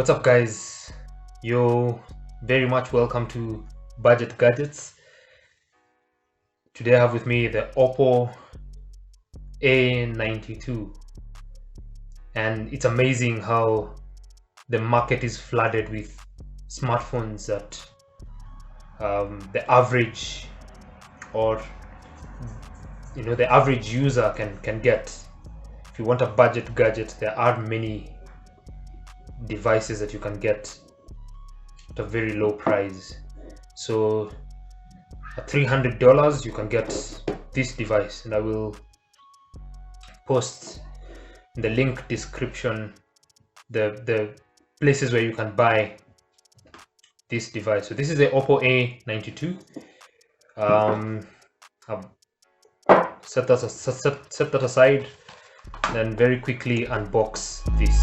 What's up, guys? You're very much welcome to Budget Gadgets. Today I have with me the OPPO A92, and it's amazing how the market is flooded with smartphones that the average the average user can get. If you want a budget gadget, there are many devices that you can get at a very low price. So at $300 you can get this device, and I will post in the link description the places where you can buy this device. So this is the OPPO A92. I've set that aside, then very quickly unbox this.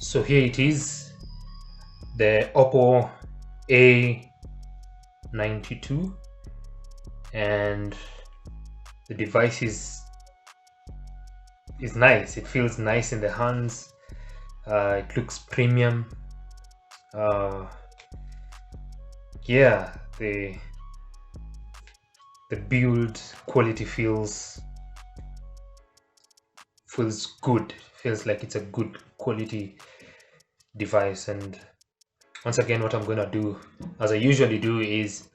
So here it is, the OPPO A92, and the device is nice. It feels nice in the hands. It looks premium. Yeah, the build quality feels good. Feels like it's a good quality device. And once again, what I'm gonna do, as I usually do, is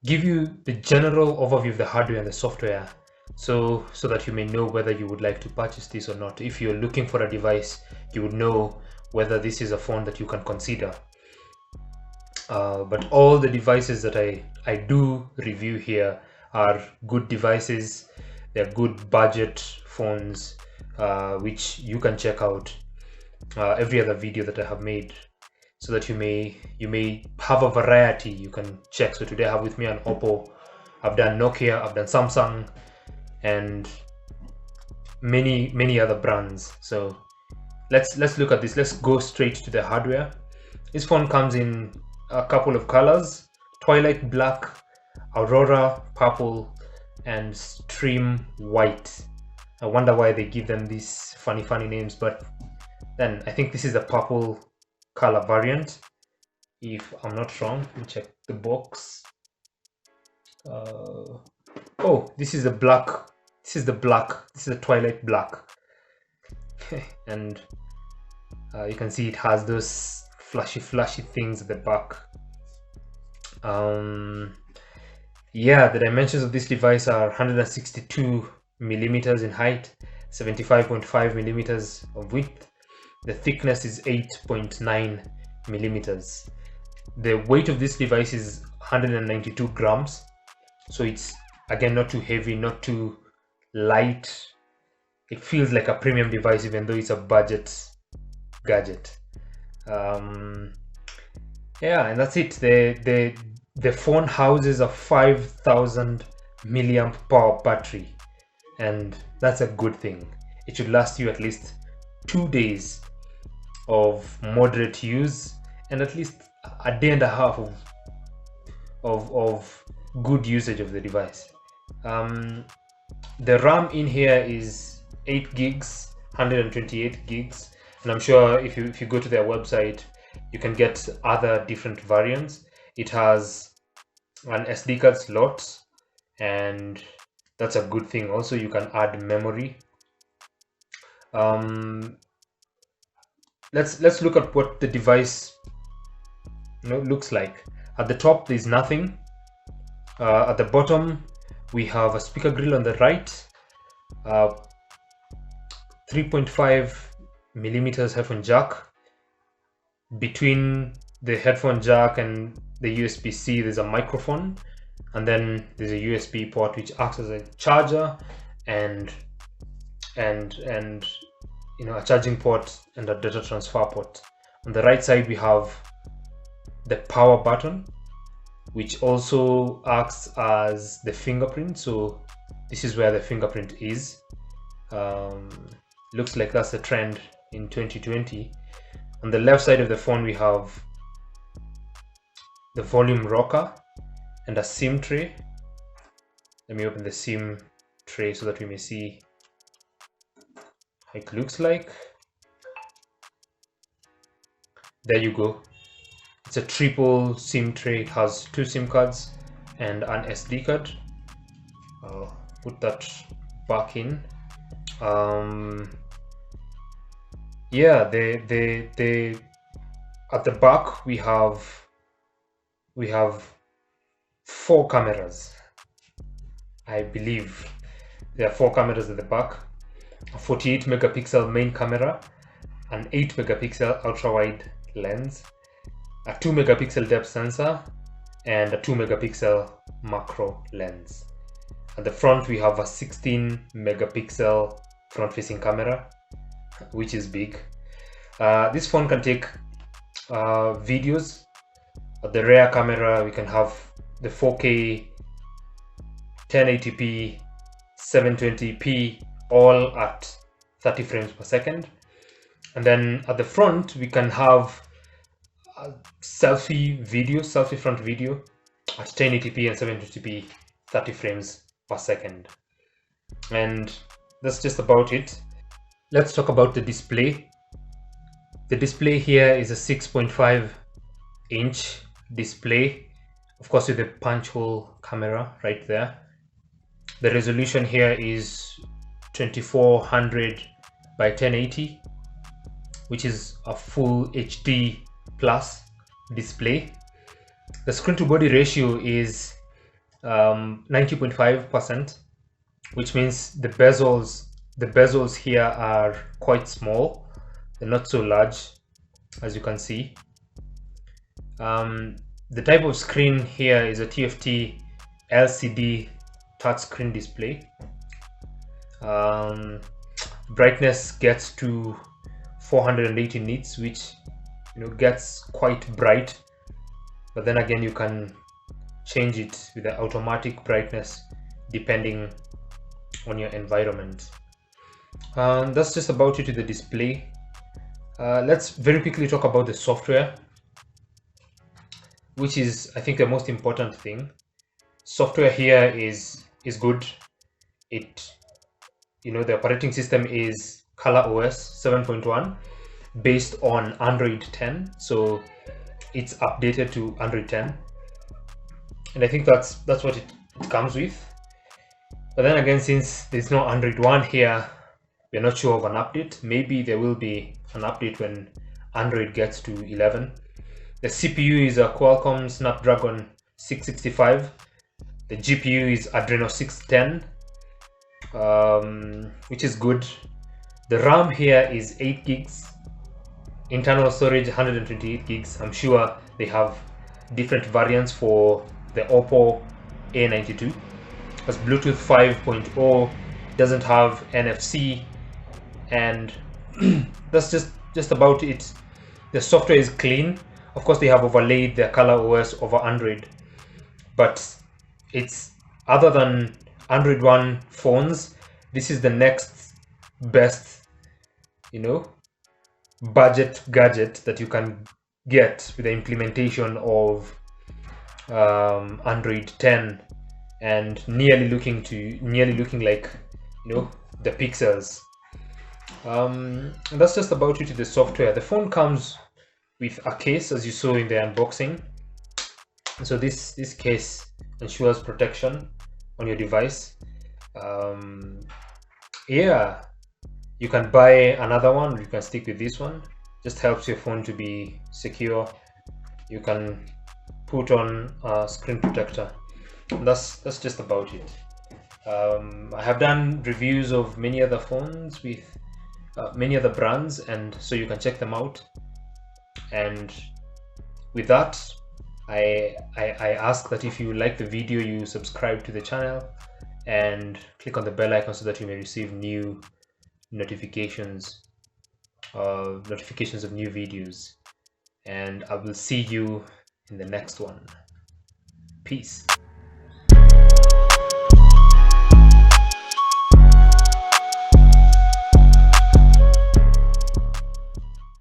give you the general overview of the hardware and the software, so that you may know whether you would like to purchase this or not. If you're looking for a device, you would know whether this is a phone that you can consider. But all the devices that I do review here are good devices. They're good budget phones, which you can check out every other video that I have made, so that you may have a variety you can check. So today I have with me an OPPO. I've done Nokia, I've done Samsung, and many other brands. So let's look at this. Let's go straight to the hardware. This phone comes in a couple of colors: Twilight Black, Aurora Purple, and Stream White. I wonder why they give them these funny names, but then I think this is the purple color variant, if I'm not wrong. Let me check the box. Oh, this is the black. This is the black. This is the Twilight Black. And you can see it has those flashy things at the back. Yeah, the dimensions of this device are 162 millimeters in height, 75.5 millimeters of width. The thickness is 8.9 millimeters. The weight of this device is 192 grams. So it's, again, not too heavy, not too light. It feels like a premium device, even though it's a budget gadget. Yeah, and that's it. The phone houses a 5,000 milliamp power battery, and that's a good thing. It should last you at least 2 days of moderate use, and at least a day and a half of good usage of the device. The RAM in here is 8 gigs, 128 gigs, and I'm sure if you go to their website, you can get other different variants. It has an SD card slot, and that's a good thing. Also, you can add memory. Let's look at what the device looks like. At the top, there's nothing. At the bottom, we have a speaker grill on the right, 3.5 millimeters headphone jack. Between the headphone jack and the USB-C, there's a microphone, and then there's a USB port which acts as a charger and a charging port and a data transfer port. On the right side, we have the power button, which also acts as the fingerprint. So this is where the fingerprint is. Looks like that's the trend in 2020. On the left side of the phone, we have the volume rocker and a SIM tray. Let me open the SIM tray so that we may see how it looks like. There you go. It's a triple SIM tray. It has 2 SIM cards and an SD card. I'll put that back in. Yeah, the at the back we have 4 cameras. I believe there are 4 cameras at the back: a 48 megapixel main camera, an 8 megapixel ultra wide lens, a 2 megapixel depth sensor, and a 2 megapixel macro lens. At the front we have a 16 megapixel front facing camera, which is big. This phone can take videos. At the rear camera we can have the 4K 1080p 720p all at 30 frames per second. And then at the front we can have selfie front video at 1080p and 720p 30 frames per second. And that's just about it. Let's talk about the display. The display here is a 6.5 inch display, of course, with the punch hole camera right there. The resolution here is 2400 by 1080, which is a full HD plus display. The screen to body ratio is 90.5%, which means the bezels here are quite small. They're not so large, as you can see. The type of screen here is a TFT LCD touchscreen display. Brightness gets to 480 nits, which gets quite bright, but then again you can change it with the automatic brightness depending on your environment. That's just about it to the display. Let's very quickly talk about the software, which is, I think, the most important thing. Software here is good. The operating system is ColorOS 7.1 based on Android 10, so it's updated to Android 10, and I think that's what it comes with. But then again, since there's no Android 1 here, we're not sure of an update. Maybe there will be an update when Android gets to 11. The CPU is a Qualcomm Snapdragon 665. The GPU is Adreno 610, which is good. The RAM here is 8 gigs. Internal storage 128 gigs. I'm sure they have different variants for the OPPO A92. Has Bluetooth 5.0, doesn't have NFC, and that's just about it. The software is clean. Of course, they have overlaid their ColorOS over Android, but it's, other than Android One phones, this is the next best, budget gadget that you can get with the implementation of Android 10, and nearly looking like the pixels. And that's just about it to the software. The phone comes with a case, as you saw in the unboxing. So this case ensures protection on your device. Yeah, you can buy another one, or you can stick with this one. Just helps your phone to be secure. You can put on a screen protector. And that's just about it. I have done reviews of many other phones with many other brands, and so you can check them out. And with that, I ask that if you like the video, you subscribe to the channel and click on the bell icon so that you may receive new notifications of new videos. And I will see you in the next one. Peace.